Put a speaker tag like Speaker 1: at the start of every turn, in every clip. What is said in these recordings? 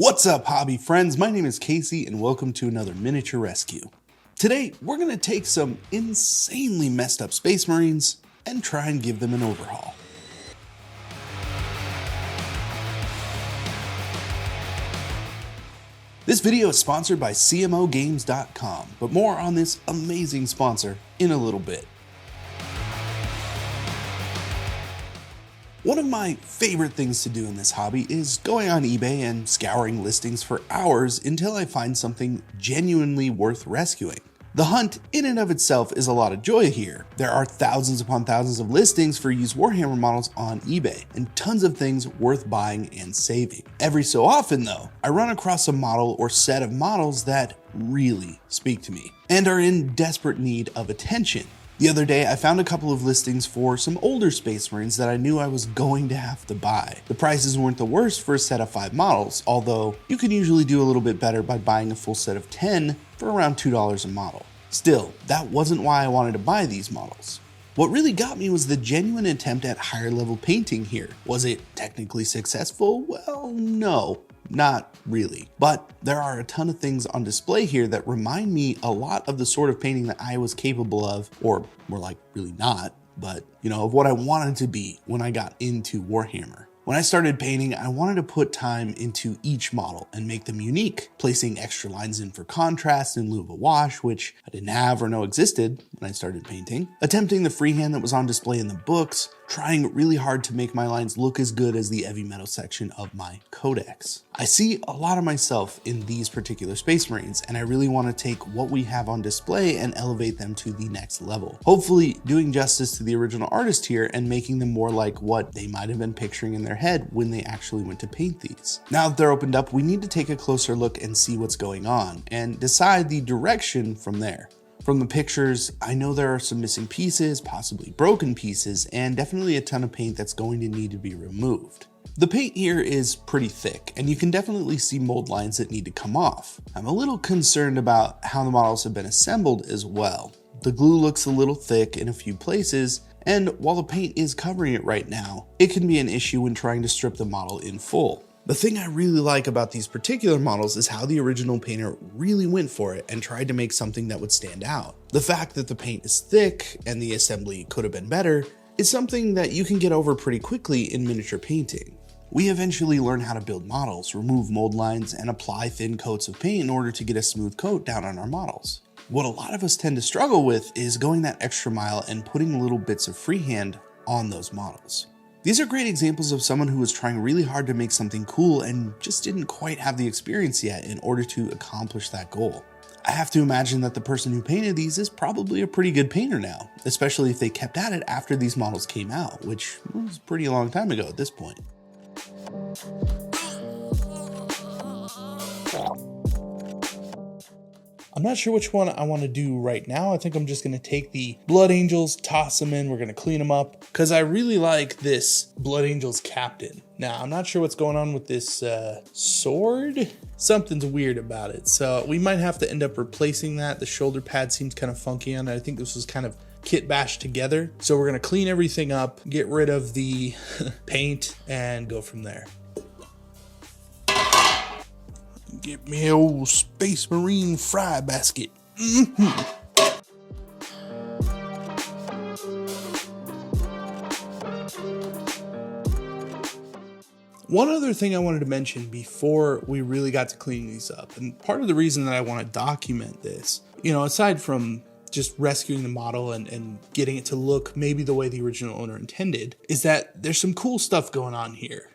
Speaker 1: What's up, hobby friends? My name is Casey and welcome to another miniature rescue. Today, we're gonna take some insanely messed up Space Marines and try and give them an overhaul. This video is sponsored by CMOGames.com, but more on this amazing sponsor in a little bit. One of my favorite things to do in this hobby is going on eBay and scouring listings for hours until I find something genuinely worth rescuing. The hunt in and of itself is a lot of joy here. There are thousands upon thousands of listings for used Warhammer models on eBay and tons of things worth buying and saving. Every so often though, I run across a model or set of models that really speak to me and are in desperate need of attention. The other day, I found a couple of listings for some older Space Marines that I knew I was going to have to buy. The prices weren't the worst for a set of 5 models, although you can usually do a little bit better by buying a full set of 10 for around $2 a model. Still, that wasn't why I wanted to buy these models. What really got me was the genuine attempt at higher level painting here. Was it technically successful? Well, no. Not really, but there are a ton of things on display here that remind me a lot of the sort of painting that I was capable of, or more like really not, but of what I wanted to be when I got into Warhammer. When I started painting, I wanted to put time into each model and make them unique, placing extra lines in for contrast in lieu of a wash, which I didn't have or know existed when I started painting, attempting the freehand that was on display in the books, trying really hard to make my lines look as good as the heavy metal section of my Codex. I see a lot of myself in these particular Space Marines, and I really want to take what we have on display and elevate them to the next level. Hopefully doing justice to the original artist here and making them more like what they might have been picturing in their head when they actually went to paint these. Now that they're opened up, we need to take a closer look and see what's going on and decide the direction from there. From the pictures, I know there are some missing pieces, possibly broken pieces, and definitely a ton of paint that's going to need to be removed. The paint here is pretty thick, and you can definitely see mold lines that need to come off. I'm a little concerned about how the models have been assembled as well. The glue looks a little thick in a few places, and while the paint is covering it right now, it can be an issue when trying to strip the model in full. The thing I really like about these particular models is how the original painter really went for it and tried to make something that would stand out. The fact that the paint is thick and the assembly could have been better is something that you can get over pretty quickly in miniature painting. We eventually learn how to build models, remove mold lines, and apply thin coats of paint in order to get a smooth coat down on our models. What a lot of us tend to struggle with is going that extra mile and putting little bits of freehand on those models. These are great examples of someone who was trying really hard to make something cool and just didn't quite have the experience yet in order to accomplish that goal. I have to imagine that the person who painted these is probably a pretty good painter now, especially if they kept at it after these models came out, which was a pretty long time ago at this point. I'm not sure which one I want to do right now. I think I'm just going to take the Blood Angels, toss them in. We're going to clean them up because I really like this Blood Angels captain. Now, I'm not sure what's going on with this sword. Something's weird about it. So we might have to end up replacing that. The shoulder pad seems kind of funky on it. I think this was kind of kit bashed together. So we're going to clean everything up, get rid of the paint, and go from there. Get me an old Space Marine fry basket. One other thing I wanted to mention before we really got to cleaning these up, and part of the reason that I want to document this, aside from just rescuing the model and getting it to look maybe the way the original owner intended, is that there's some cool stuff going on here.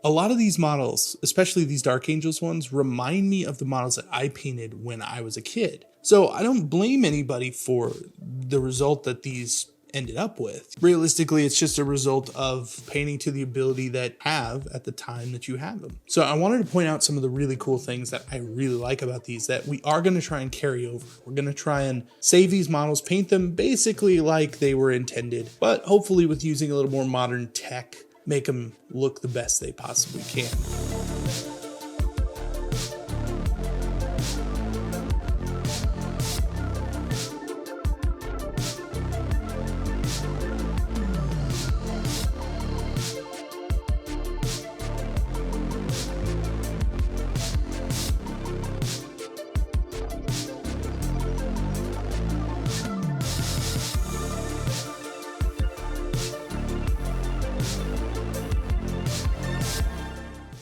Speaker 1: A lot of these models, especially these Dark Angels ones, remind me of the models that I painted when I was a kid. So I don't blame anybody for the result that these ended up with. Realistically, it's just a result of painting to the ability that you have at the time that you have them. So I wanted to point out some of the really cool things that I really like about these that we are going to try and carry over. We're going to try and save these models, paint them basically like they were intended, but hopefully with using a little more modern tech, make them look the best they possibly can.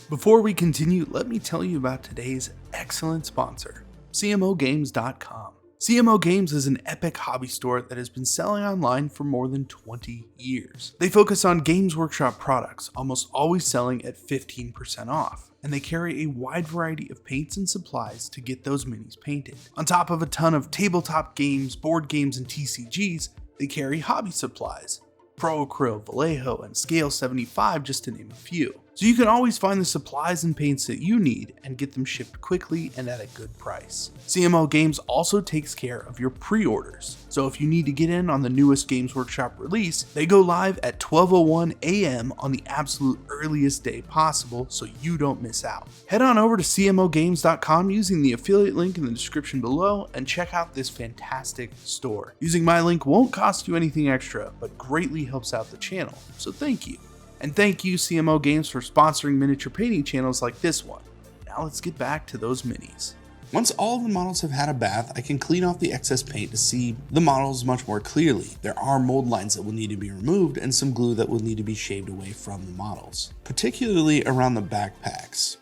Speaker 1: Before we continue, let me tell you about today's excellent sponsor, CMOGames.com. CMO Games is an epic hobby store that has been selling online for more than 20 years. They focus on Games Workshop products, almost always selling at 15% off, and they carry a wide variety of paints and supplies to get those minis painted. On top of a ton of tabletop games, board games, and TCGs, they carry hobby supplies, Pro Acryl, Vallejo, and Scale 75, just to name a few. So you can always find the supplies and paints that you need and get them shipped quickly and at a good price. CMO Games also takes care of your pre-orders. So if you need to get in on the newest Games Workshop release, they go live at 12:01 a.m. on the absolute earliest day possible, so you don't miss out. Head on over to CMOGames.com using the affiliate link in the description below and check out this fantastic store. Using my link won't cost you anything extra, but greatly helps out the channel, so thank you. And thank you, CMO Games, for sponsoring miniature painting channels like this one. Now let's get back to those minis. Once all of the models have had a bath, I can clean off the excess paint to see the models much more clearly. There are mold lines that will need to be removed and some glue that will need to be shaved away from the models, particularly around the backpacks.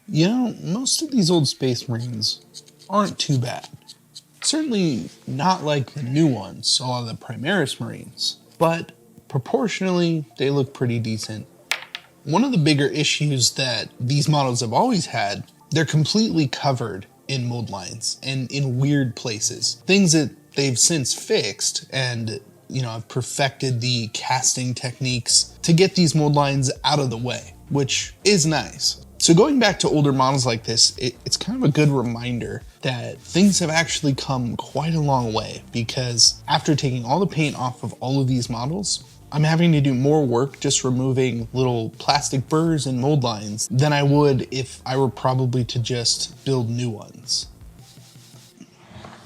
Speaker 2: You know, most of these old Space Marines aren't too bad. Certainly not like the new ones, a lot of the Primaris Marines, but proportionally, they look pretty decent. One of the bigger issues that these models have always had, they're completely covered in mold lines and in weird places. Things that they've since fixed and, have perfected the casting techniques to get these mold lines out of the way, which is nice. So going back to older models like this, it's kind of a good reminder that things have actually come quite a long way, because after taking all the paint off of all of these models, I'm having to do more work just removing little plastic burrs and mold lines than I would if I were probably to just build new ones.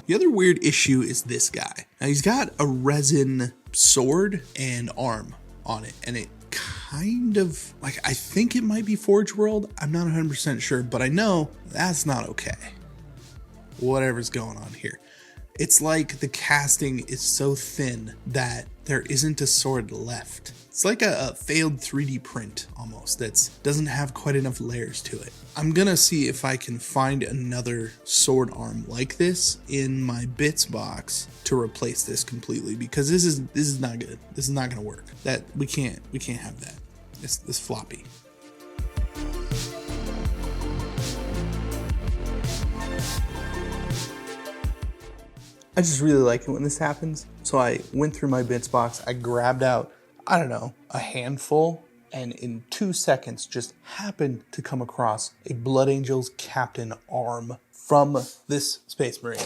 Speaker 1: The other weird issue is this guy. Now he's got a resin sword and arm on it, and it kind of, I think it might be Forge World. I'm not 100% sure, but I know that's not okay. Whatever's going on here. It's like the casting is so thin that there isn't a sword left. It's like a failed 3D print almost that doesn't have quite enough layers to it. I'm gonna see if I can find another sword arm like this in my bits box to replace this completely, because this is not good. This is not gonna work. That we can't have that. This floppy. I just really like it when this happens. So I went through my bits box, I grabbed out, a handful, and in 2 seconds just happened to come across a Blood Angels Captain arm from this Space Marine.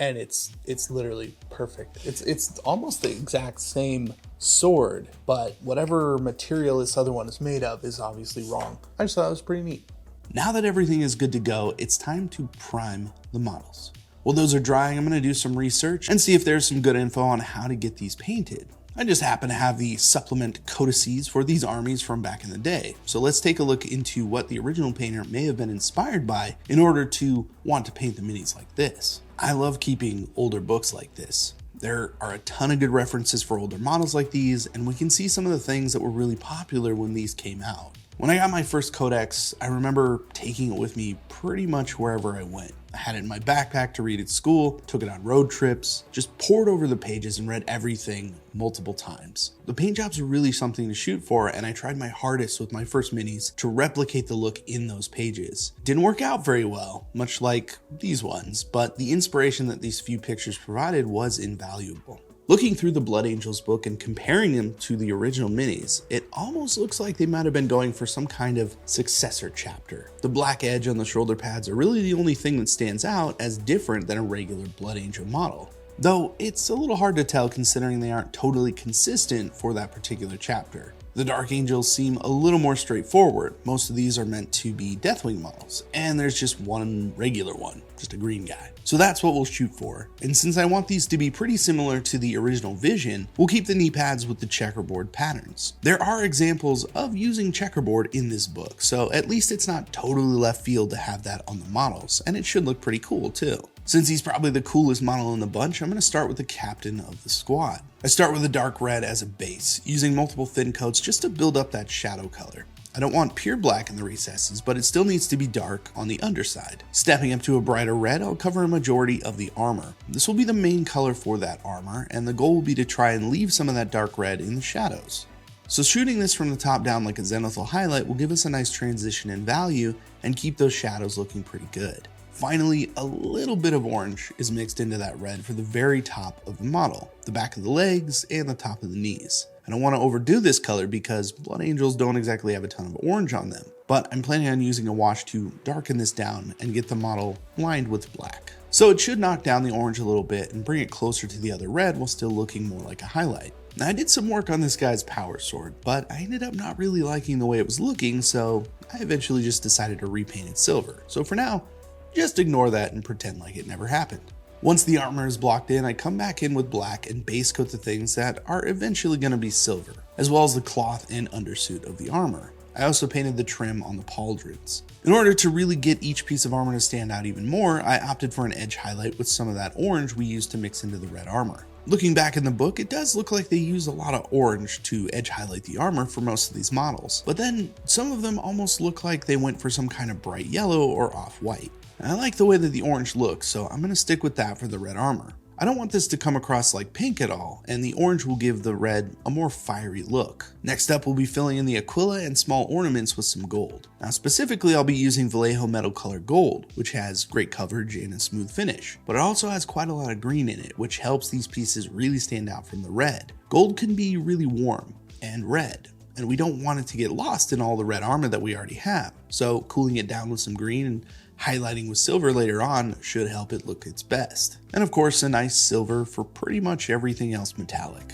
Speaker 1: And it's literally perfect. It's almost the exact same sword, but whatever material this other one is made of is obviously wrong. I just thought it was pretty neat. Now that everything is good to go, it's time to prime the models. While those are drying, I'm going to do some research and see if there's some good info on how to get these painted. I just happen to have the supplement codices for these armies from back in the day. So let's take a look into what the original painter may have been inspired by in order to want to paint the minis like this. I love keeping older books like this. There are a ton of good references for older models like these, and we can see some of the things that were really popular when these came out. When I got my first Codex, I remember taking it with me pretty much wherever I went. I had it in my backpack to read at school, took it on road trips, just pored over the pages and read everything multiple times. The paint jobs are really something to shoot for, and I tried my hardest with my first minis to replicate the look in those pages. Didn't work out very well, much like these ones, but the inspiration that these few pictures provided was invaluable. Looking through the Blood Angels book and comparing them to the original minis, it almost looks like they might have been going for some kind of successor chapter. The black edge on the shoulder pads are really the only thing that stands out as different than a regular Blood Angel model. Though it's a little hard to tell considering they aren't totally consistent for that particular chapter. The Dark Angels seem a little more straightforward. Most of these are meant to be Deathwing models, and there's just one regular one, just a green guy. So that's what we'll shoot for. And since I want these to be pretty similar to the original Vision, we'll keep the knee pads with the checkerboard patterns. There are examples of using checkerboard in this book, so at least it's not totally left field to have that on the models, and it should look pretty cool too. Since he's probably the coolest model in the bunch, I'm going to start with the captain of the squad. I start with a dark red as a base, using multiple thin coats just to build up that shadow color. I don't want pure black in the recesses, but it still needs to be dark on the underside. Stepping up to a brighter red, I'll cover a majority of the armor. This will be the main color for that armor, and the goal will be to try and leave some of that dark red in the shadows. So shooting this from the top down like a zenithal highlight will give us a nice transition in value and keep those shadows looking pretty good. Finally, a little bit of orange is mixed into that red for the very top of the model, the back of the legs, and the top of the knees. I don't want to overdo this color because Blood Angels don't exactly have a ton of orange on them, but I'm planning on using a wash to darken this down and get the model lined with black. So it should knock down the orange a little bit and bring it closer to the other red while still looking more like a highlight. Now, I did some work on this guy's power sword, but I ended up not really liking the way it was looking, so I eventually just decided to repaint it silver. So for now, just ignore that and pretend like it never happened. Once the armor is blocked in, I come back in with black and base coat the things that are eventually going to be silver, as well as the cloth and undersuit of the armor. I also painted the trim on the pauldrons. In order to really get each piece of armor to stand out even more, I opted for an edge highlight with some of that orange we used to mix into the red armor. Looking back in the book, it does look like they use a lot of orange to edge highlight the armor for most of these models, but then some of them almost look like they went for some kind of bright yellow or off-white. I like the way that the orange looks, so I'm going to stick with that for the red armor. I don't want this to come across like pink at all, and the orange will give the red a more fiery look. Next up, we'll be filling in the aquila and small ornaments with some gold. Now specifically, I'll be using Vallejo Metal Color Gold, which has great coverage and a smooth finish, but it also has quite a lot of green in it, which helps these pieces really stand out from the red. Gold can be really warm and red, and we don't want it to get lost in all the red armor that we already have, so cooling it down with some green and highlighting with silver later on should help it look its best. And of course, a nice silver for pretty much everything else metallic.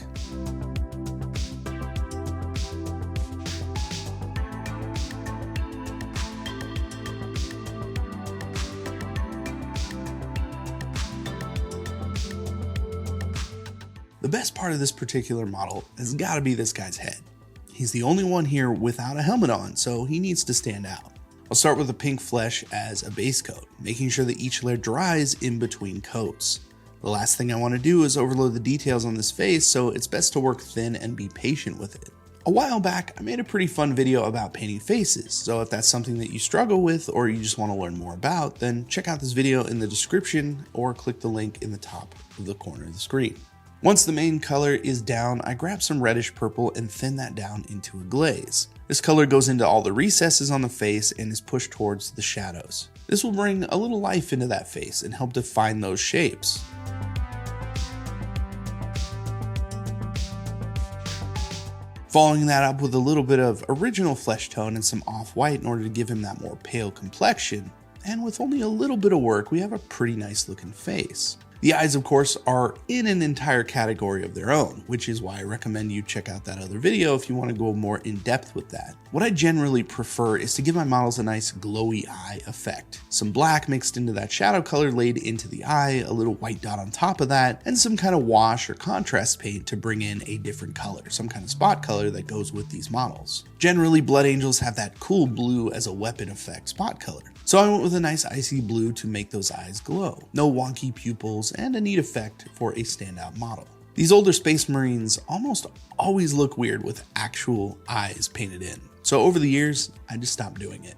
Speaker 1: The best part of this particular model has got to be this guy's head. He's the only one here without a helmet on, so he needs to stand out. I'll start with the pink flesh as a base coat, making sure that each layer dries in between coats. The last thing I want to do is overload the details on this face, so it's best to work thin and be patient with it. A while back, I made a pretty fun video about painting faces, so if that's something that you struggle with or you just want to learn more about, then check out this video in the description or click the link in the top of the corner of the screen. Once the main color is down, I grab some reddish purple and thin that down into a glaze. This color goes into all the recesses on the face and is pushed towards the shadows. This will bring a little life into that face and help define those shapes. Following that up with a little bit of original flesh tone and some off-white in order to give him that more pale complexion, and with only a little bit of work, we have a pretty nice looking face. The eyes, of course, are in an entire category of their own, which is why I recommend you check out that other video if you want to go more in depth with that. What I generally prefer is to give my models a nice glowy eye effect. Some black mixed into that shadow color laid into the eye, a little white dot on top of that, and some kind of wash or contrast paint to bring in a different color, some kind of spot color that goes with these models. Generally, Blood Angels have that cool blue as a weapon effect spot color. So I went with a nice icy blue to make those eyes glow. No wonky pupils and a neat effect for a standout model. These older Space Marines almost always look weird with actual eyes painted in. So over the years, I just stopped doing it.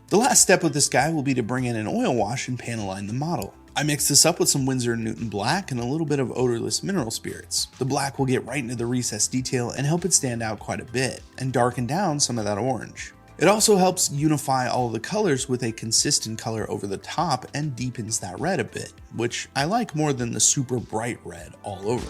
Speaker 1: The last step with this guy will be to bring in an oil wash and pan align the model. I mixed this up with some Winsor & Newton black and a little bit of odorless mineral spirits. The black will get right into the recess detail and help it stand out quite a bit, and darken down some of that orange. It also helps unify all the colors with a consistent color over the top and deepens that red a bit, which I like more than the super bright red all over.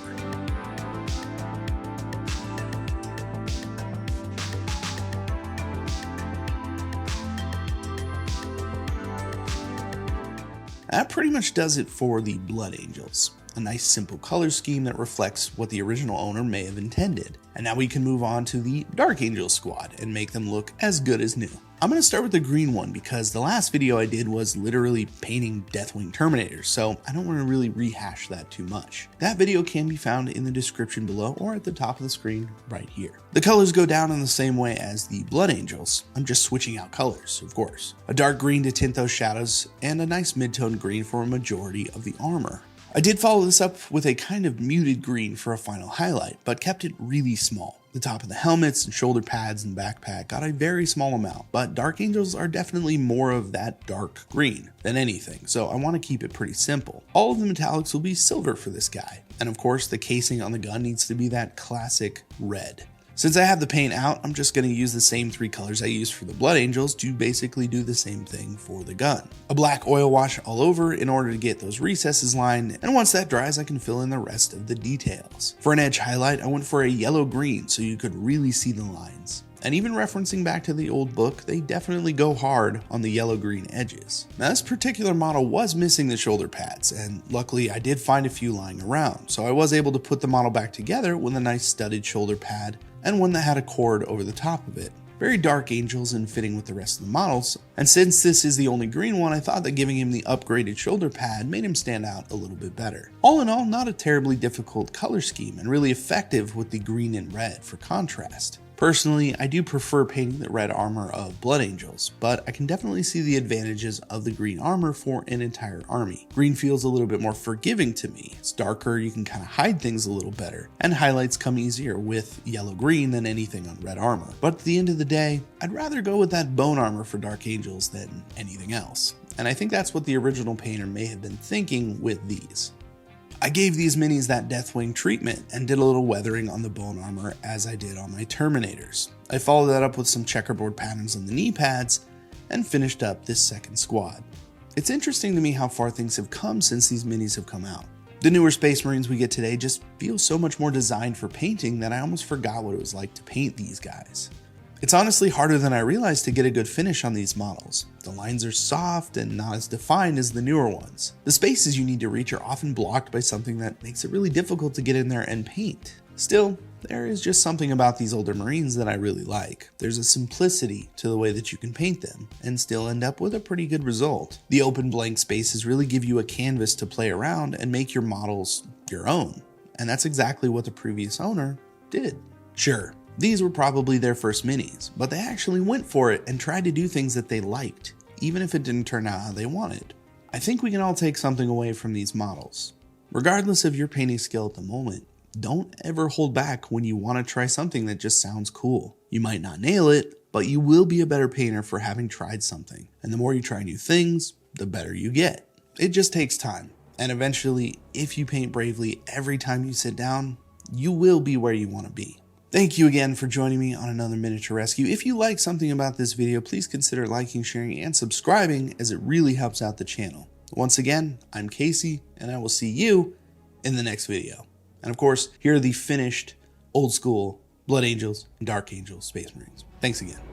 Speaker 1: That pretty much does it for the Blood Angels. A nice simple color scheme that reflects what the original owner may have intended. And now we can move on to the Dark Angel squad and make them look as good as new. I'm going to start with the green one because the last video I did was literally painting Deathwing Terminators, so I don't want to really rehash that too much. That video can be found in the description below or at the top of the screen right here. The colors go down in the same way as the Blood Angels. I'm just switching out colors, of course. A dark green to tint those shadows, and a nice mid-tone green for a majority of the armor. I did follow this up with a kind of muted green for a final highlight, but kept it really small. The top of the helmets and shoulder pads and backpack got a very small amount, but Dark Angels are definitely more of that dark green than anything, so I want to keep it pretty simple. All of the metallics will be silver for this guy, and of course the casing on the gun needs to be that classic red. Since I have the paint out, I'm just going to use the same 3 colors I used for the Blood Angels to basically do the same thing for the gun. A black oil wash all over in order to get those recesses lined, and once that dries I can fill in the rest of the details. For an edge highlight, I went for a yellow-green so you could really see the lines. And even referencing back to the old book, they definitely go hard on the yellow-green edges. Now this particular model was missing the shoulder pads, and luckily I did find a few lying around, so I was able to put the model back together with a nice studded shoulder pad and one that had a cord over the top of it. Very Dark Angels and fitting with the rest of the models, and since this is the only green one, I thought that giving him the upgraded shoulder pad made him stand out a little bit better. All in all, not a terribly difficult color scheme and really effective with the green and red for contrast. Personally, I do prefer painting the red armor of Blood Angels, but I can definitely see the advantages of the green armor for an entire army. Green feels a little bit more forgiving to me. It's darker, you can kind of hide things a little better, and highlights come easier with yellow-green than anything on red armor. But at the end of the day, I'd rather go with that bone armor for Dark Angels than anything else. And I think that's what the original painter may have been thinking with these. I gave these minis that Deathwing treatment and did a little weathering on the bone armor as I did on my Terminators. I followed that up with some checkerboard patterns on the knee pads and finished up this second squad. It's interesting to me how far things have come since these minis have come out. The newer Space Marines we get today just feel so much more designed for painting that I almost forgot what it was like to paint these guys. It's honestly harder than I realized to get a good finish on these models. The lines are soft and not as defined as the newer ones. The spaces you need to reach are often blocked by something that makes it really difficult to get in there and paint. Still, there is just something about these older Marines that I really like. There's a simplicity to the way that you can paint them and still end up with a pretty good result. The open blank spaces really give you a canvas to play around and make your models your own. And that's exactly what the previous owner did. Sure, these were probably their first minis, but they actually went for it and tried to do things that they liked, even if it didn't turn out how they wanted. I think we can all take something away from these models. Regardless of your painting skill at the moment, don't ever hold back when you want to try something that just sounds cool. You might not nail it, but you will be a better painter for having tried something. And the more you try new things, the better you get. It just takes time. And eventually, if you paint bravely every time you sit down, you will be where you want to be. Thank you again for joining me on another Miniature Rescue. If you like something about this video, please consider liking, sharing, and subscribing as it really helps out the channel. Once again, I'm Casey, and I will see you in the next video. And of course, here are the finished, old school Blood Angels and Dark Angels Space Marines. Thanks again.